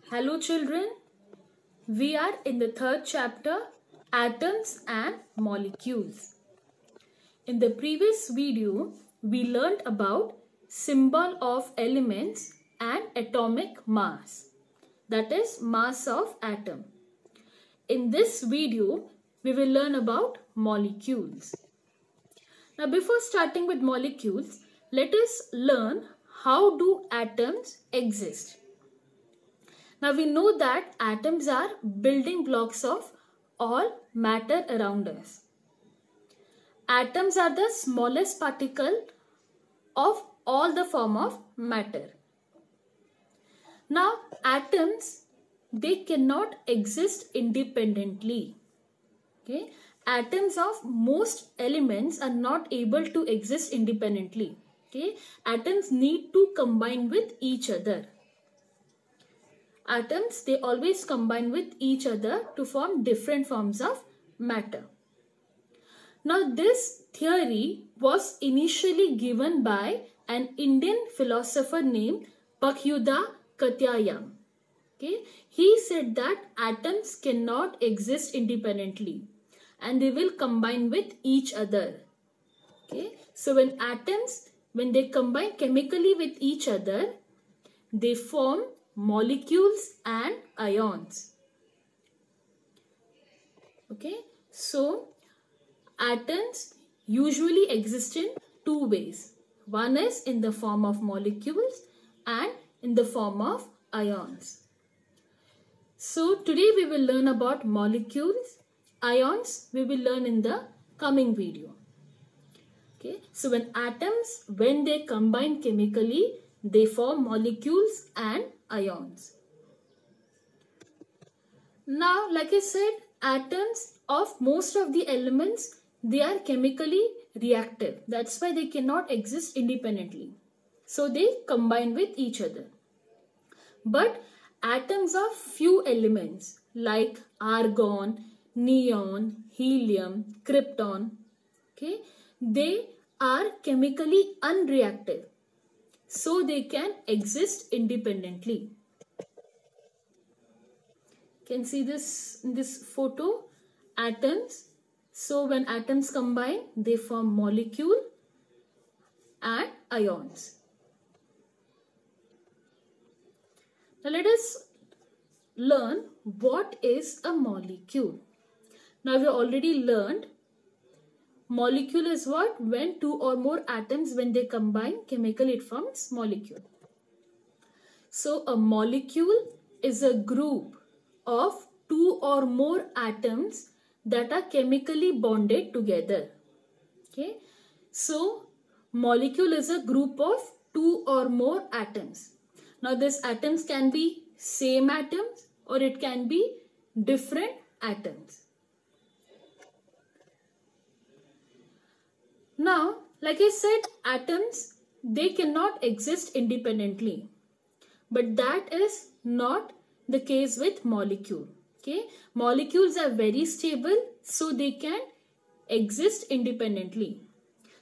Hello children, we are in the third chapter, Atoms and Molecules. In the previous video, we learned about symbol of elements and atomic mass, that is mass of atom. In this video, we will learn about molecules. Now before starting with molecules, let us learn how do atoms exist. Now we know that atoms are building blocks of all matter around us. Atoms are the smallest particle of all the form of matter. Now atoms, they cannot exist independently. Okay? Atoms of most elements are not able to exist independently. Okay? Atoms need to combine with each other. Atoms, they always combine with each other to form different forms of matter. Now this theory was initially given by an Indian philosopher named Pakhyuda Katyayam. Okay? He said that atoms cannot exist independently and they will combine with each other. Okay? So when atoms, when they combine chemically with each other, they form molecules and ions. Okay, so atoms usually exist in two ways. One is in the form of molecules and in the form of ions. So today we will learn about molecules. Ions we will learn in the coming video. Okay, so when atoms, when they combine chemically, they form molecules and ions. Now, like I said, atoms of most of the elements, they are chemically reactive. That's why they cannot exist independently. So they combine with each other. But atoms of few elements like argon, neon, helium, krypton, okay, they are chemically unreactive. So they can exist independently. Can see this in this photo, atoms. So when atoms combine, they form molecule and ions. Now let us learn what is a molecule. Now we already learned molecule is what? When two or more atoms, when they combine chemically, it forms molecule. So a molecule is a group of two or more atoms that are chemically bonded together. Okay. So molecule is a group of two or more atoms. Now these atoms can be same atoms or it can be different atoms. Now, like I said, atoms, they cannot exist independently. But that is not the case with molecule. Okay? Molecules are very stable, so they can exist independently.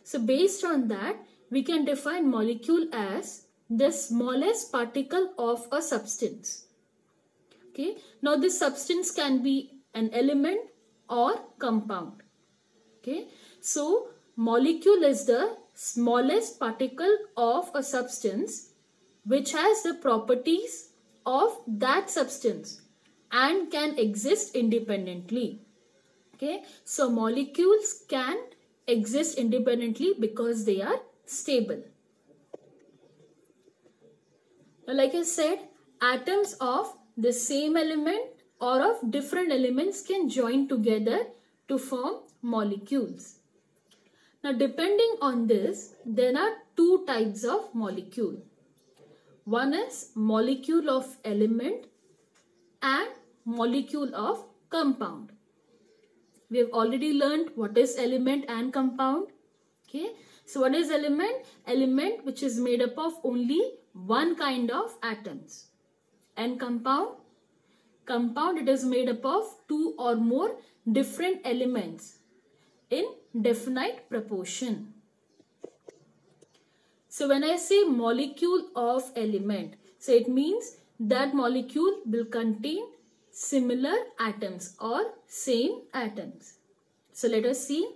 So based on that, we can define molecule as the smallest particle of a substance. Okay? Now this substance can be an element or compound. Okay? So molecule is the smallest particle of a substance which has the properties of that substance and can exist independently. Okay, so molecules can exist independently because they are stable. Now, like I said, atoms of the same element or of different elements can join together to form molecules. Now, depending on this, there are two types of molecule. One is molecule of element and molecule of compound. We have already learned what is element and compound. Okay. So what is element? Element which is made up of only one kind of atoms. And compound? Compound, it is made up of two or more different elements in definite proportion. So when I say molecule of element, so it means that molecule will contain similar atoms or same atoms. So let us see.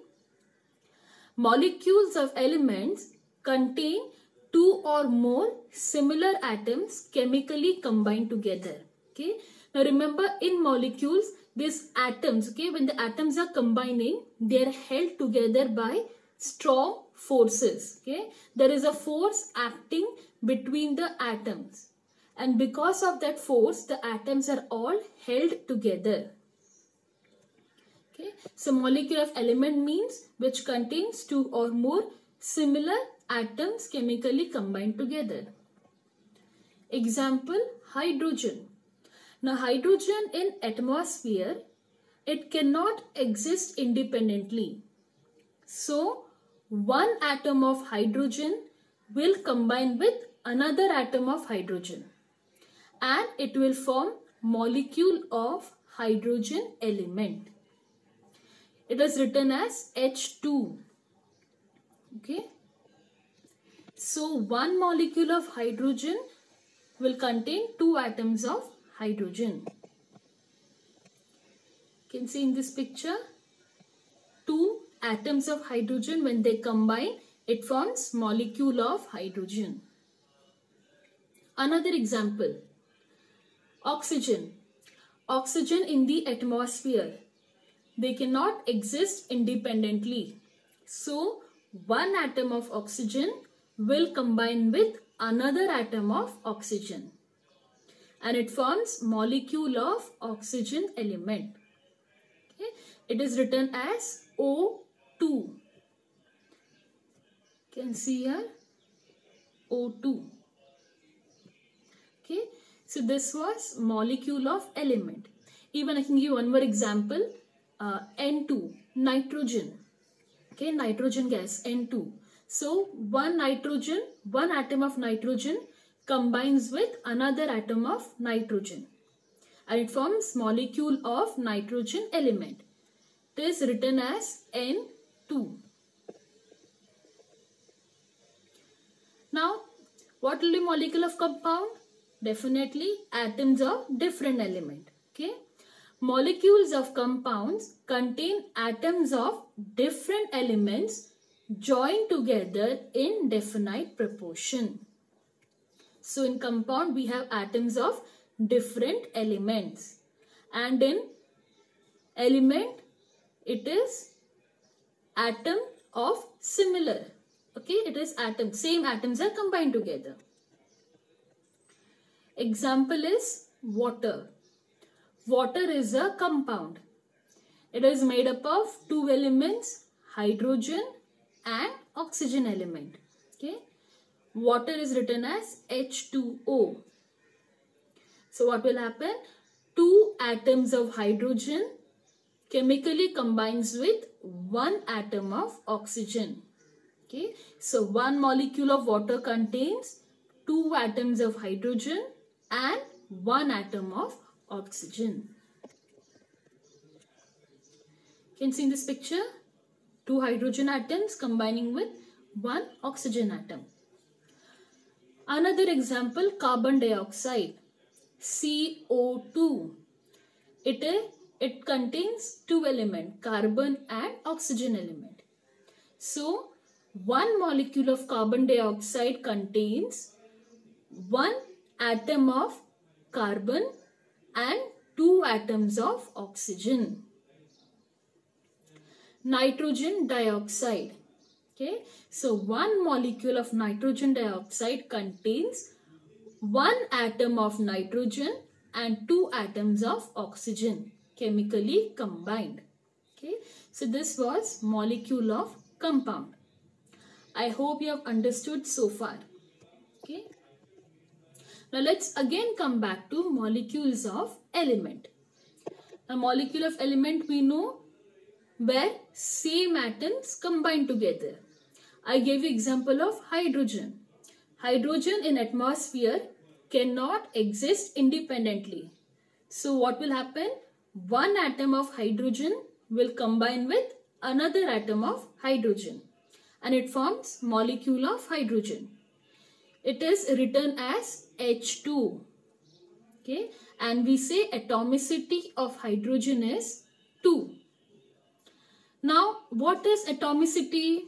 Molecules of elements contain two or more similar atoms chemically combined together. Okay. Now remember, in molecules, these atoms, okay, when the atoms are combining, they are held together by strong forces. Okay. There is a force acting between the atoms. And because of that force, the atoms are all held together. Okay. So molecule of element means which contains two or more similar atoms chemically combined together. Example, hydrogen. Now hydrogen in atmosphere, it cannot exist independently. So one atom of hydrogen will combine with another atom of hydrogen and it will form molecule of hydrogen element. It is written as H2. Okay. So one molecule of hydrogen will contain two atoms of hydrogen. You can see in this picture, two atoms of hydrogen, when they combine, it forms molecule of hydrogen. Another example, oxygen. Oxygen in the atmosphere, they cannot exist independently. So one atom of oxygen will combine with another atom of oxygen and it forms molecule of oxygen element. Okay. It is written as O2. You can see here O2. Okay. So this was molecule of element. Even I can give one more example. N2, nitrogen. Okay, nitrogen gas, N2. So one atom of nitrogen combines with another atom of nitrogen and it forms molecule of nitrogen element. It is written as N2. Now, what will be molecule of compound? Definitely atoms of different element. Okay. Molecules of compounds contain atoms of different elements joined together in definite proportion. So in compound we have atoms of different elements and in element it is atom of similar. Okay, it is atom, same atoms are combined together. Example is water. Water is a compound. It is made up of two elements, hydrogen and oxygen element. Okay. Water is written as H2O. So what will happen? Two atoms of hydrogen chemically combines with one atom of oxygen. Okay. So one molecule of water contains two atoms of hydrogen and one atom of oxygen. You can see in this picture two hydrogen atoms combining with one oxygen atom. Another example, carbon dioxide, CO2. It contains two elements, carbon and oxygen element. So one molecule of carbon dioxide contains one atom of carbon and two atoms of oxygen. Nitrogen dioxide. Okay, so one molecule of nitrogen dioxide contains one atom of nitrogen and two atoms of oxygen chemically combined. Okay, so this was molecule of compound. I hope you have understood so far. Okay. Now let's again come back to molecules of element. A molecule of element we know where same atoms combine together. I gave you example of hydrogen. Hydrogen in atmosphere cannot exist independently. So what will happen? One atom of hydrogen will combine with another atom of hydrogen and it forms molecule of hydrogen. It is written as H2. Okay, and we say atomicity of hydrogen is 2. Now, what is atomicity?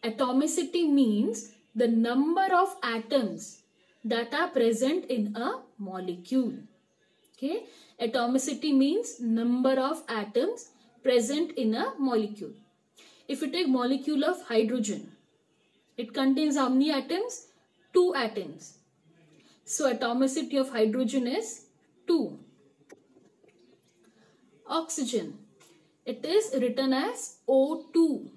Atomicity means the number of atoms that are present in a molecule. Okay, atomicity means number of atoms present in a molecule. If you take molecule of hydrogen, it contains how many atoms? 2 atoms. So atomicity of hydrogen is 2. Oxygen, it is written as O2.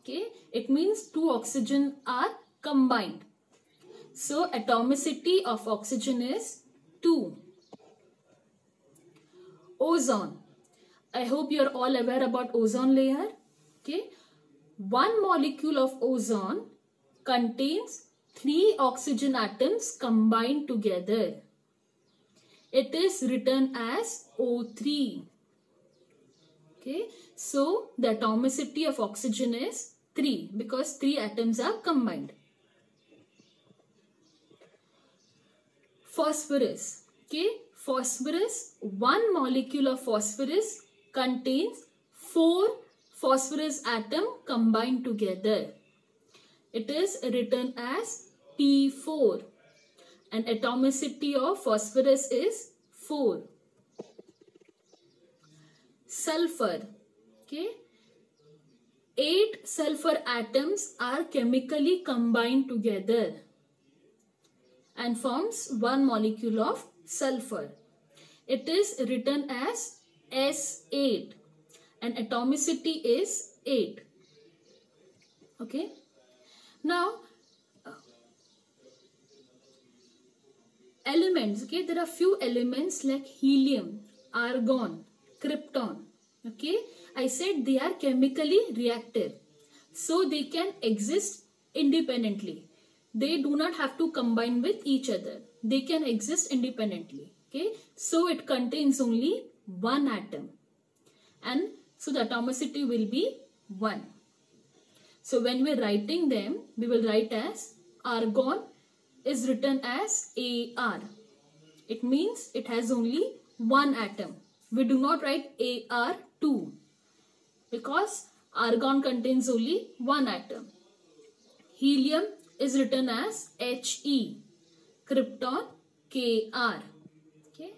Okay, it means 2 oxygen are combined. So atomicity of oxygen is 2. Ozone, I hope you are all aware about ozone layer. Okay, one molecule of ozone contains 3 oxygen atoms combined together. It is written as O3. Okay, so the atomicity of oxygen is 3 because 3 atoms are combined. Phosphorus. Okay, phosphorus, one molecule of phosphorus contains 4 phosphorus atom combined together. It is written as P4 and atomicity of phosphorus is 4. Sulfur. Okay, 8 sulfur atoms are chemically combined together and forms one molecule of sulfur. It is written as S8 and atomicity is 8. Okay. Now, elements. Okay, there are few elements like helium, argon, krypton. Okay, I said they are chemically reactive, so they can exist independently. They do not have to combine with each other. They can exist independently. Okay, so it contains only one atom, and so the atomicity will be 1. So when we are writing them, we will write as argon is written as Ar. It means it has only one atom. We do not write Ar2 because argon contains only one atom. Helium is written as He. Krypton Kr. Okay.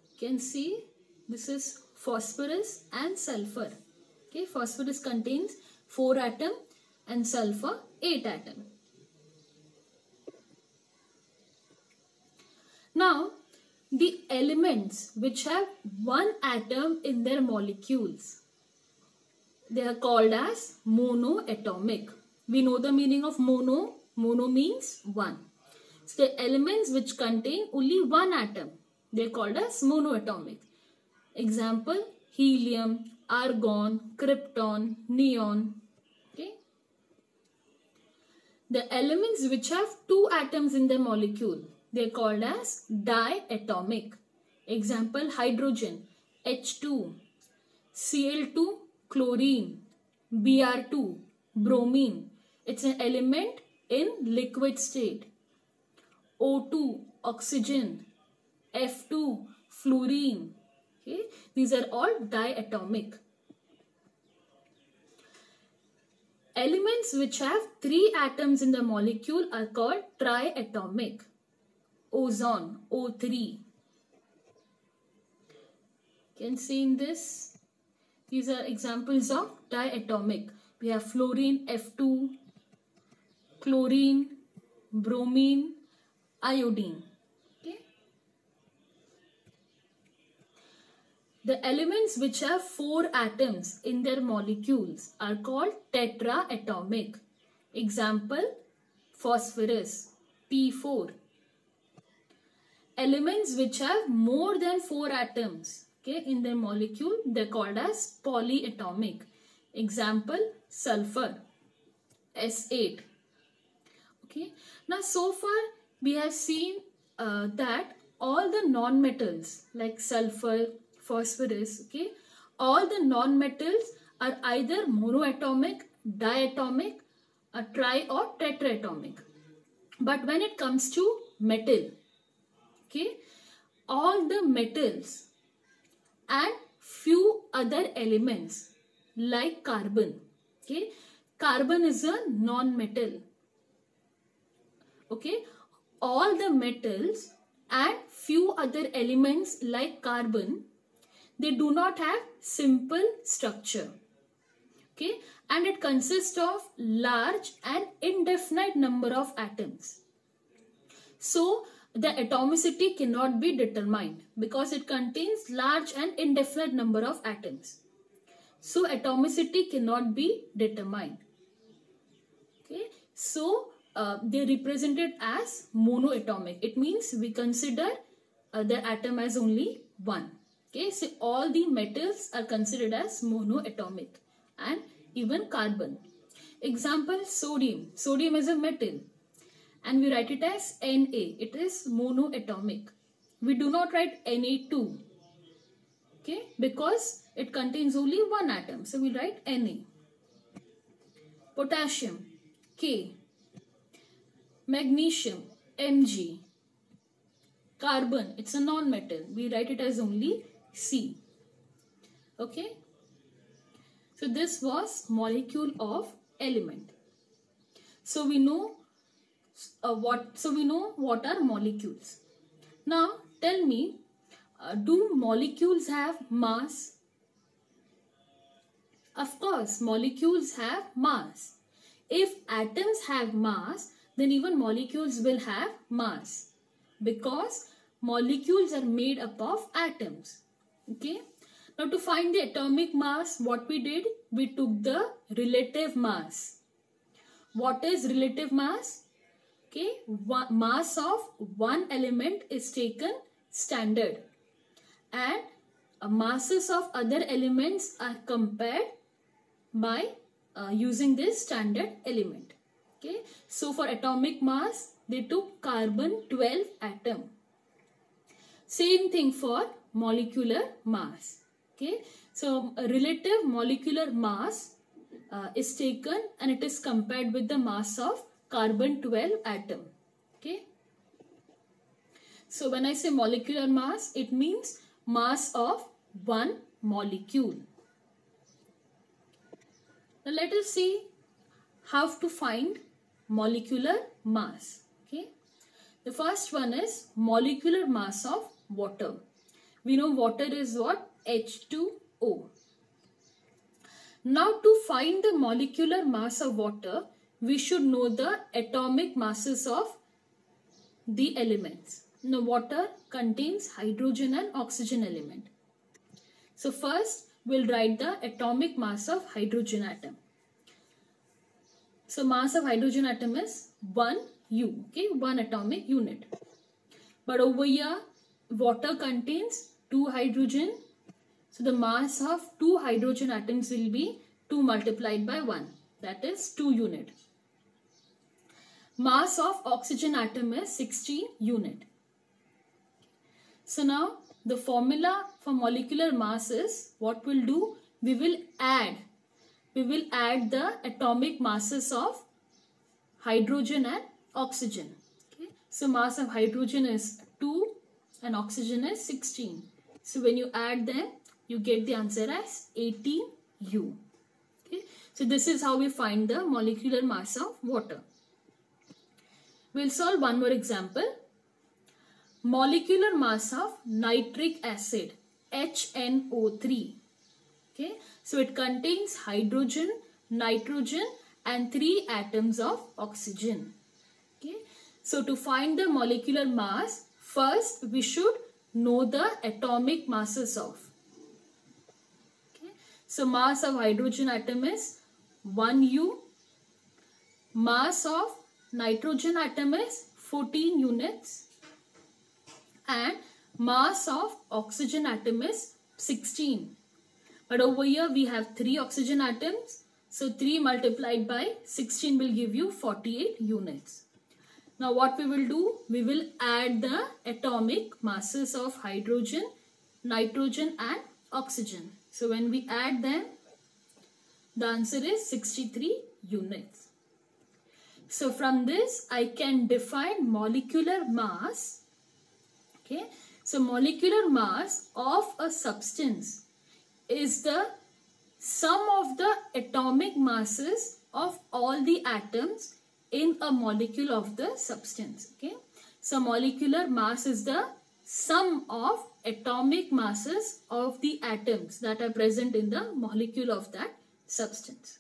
You can see this is phosphorus and sulfur. Okay. Phosphorus contains 4 atom and sulfur 8 atom. Now, the elements which have one atom in their molecules, they are called as monoatomic. We know the meaning of mono. Mono means 1. So the elements which contain only one atom, they are called as monoatomic. Example, helium, argon, krypton, neon. Okay. The elements which have 2 atoms in their molecule, they are called as diatomic. Example, hydrogen, H2, Cl2, chlorine, Br2, bromine. It's an element in liquid state. O2, oxygen, F2, fluorine. Okay, these are all diatomic. Elements which have 3 atoms in the molecule are called triatomic. Ozone, O3. You can see in this, these are examples of diatomic. We have fluorine, F2, chlorine, bromine, iodine. Okay. The elements which have 4 atoms in their molecules are called tetraatomic. Example, phosphorus, P4. Elements which have more than 4 atoms, okay, in their molecule, they are called as polyatomic. Example, sulfur, S8. Okay. Now, so far we have seen that all the non-metals like sulfur, phosphorus, okay, all the non-metals are either monoatomic, diatomic, tri or tetraatomic. But when it comes to metal, Okay, all the metals and few other elements like carbon. Okay, carbon is a non-metal. Okay, all the metals and few other elements like carbon, they do not have simple structure. Okay, and it consists of large and indefinite number of atoms. So the atomicity cannot be determined because it contains large and indefinite number of atoms. So atomicity cannot be determined. Okay, so they represented as monoatomic. It means we consider the atom as only one. Okay, so all the metals are considered as monoatomic, and even carbon. Example, sodium. Sodium is a metal and we write it as Na. It is monoatomic. We do not write Na2. Okay, because it contains only one atom. So we write Na. Potassium, K. Magnesium, Mg. Carbon, it's a non-metal. We write it as only C. Okay. So this was molecule of element. So we know what are molecules. Now tell me, do molecules have mass? Of course, molecules have mass. If atoms have mass, then even molecules will have mass, because molecules are made up of atoms. Okay. Now to find the atomic mass, what we did? We took the relative mass. What is relative mass? Okay, mass of one element is taken standard, and masses of other elements are compared by using this standard element. Okay, so for atomic mass, they took carbon 12 atom. Same thing for molecular mass. Okay, so a relative molecular mass is taken and it is compared with the mass of carbon 12 atom. Okay, so when I say molecular mass, it means mass of one molecule. Now let us see how to find molecular mass. Okay, the first one is molecular mass of water. We know water is what? H2O. Now to find the molecular mass of water, we should know the atomic masses of the elements. Now water contains hydrogen and oxygen element. So first we'll write the atomic mass of hydrogen atom. So mass of hydrogen atom is 1 U. Okay, 1 atomic unit. But over here water contains 2 hydrogen. So the mass of 2 hydrogen atoms will be 2 multiplied by 1. That is 2 unit. Mass of oxygen atom is 16 unit. So now the formula for molecular mass is, what we'll do? We will add the atomic masses of hydrogen and oxygen. Okay. So mass of hydrogen is 2 and oxygen is 16. So when you add them, you get the answer as 18U. Okay. So this is how we find the molecular mass of water. We'll solve one more example. Molecular mass of nitric acid, HNO3. Okay. So it contains hydrogen, nitrogen and 3 atoms of oxygen. Okay. So to find the molecular mass, first we should know the atomic masses of. Okay. So mass of hydrogen atom is 1U. Mass of nitrogen atom is 14 units. And mass of oxygen atom is 16. But over here we have 3 oxygen atoms. So 3 multiplied by 16 will give you 48 units. Now what we will do? We will add the atomic masses of hydrogen, nitrogen and oxygen. So when we add them, the answer is 63 units. So from this I can define molecular mass Okay, so molecular mass of a substance is the sum of the atomic masses of all the atoms in a molecule of the substance. Okay, so molecular mass is the sum of atomic masses of the atoms that are present in the molecule of that substance.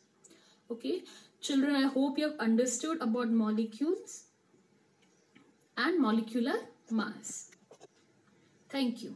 Okay, children, I hope you have understood about molecules and molecular mass. Thank you.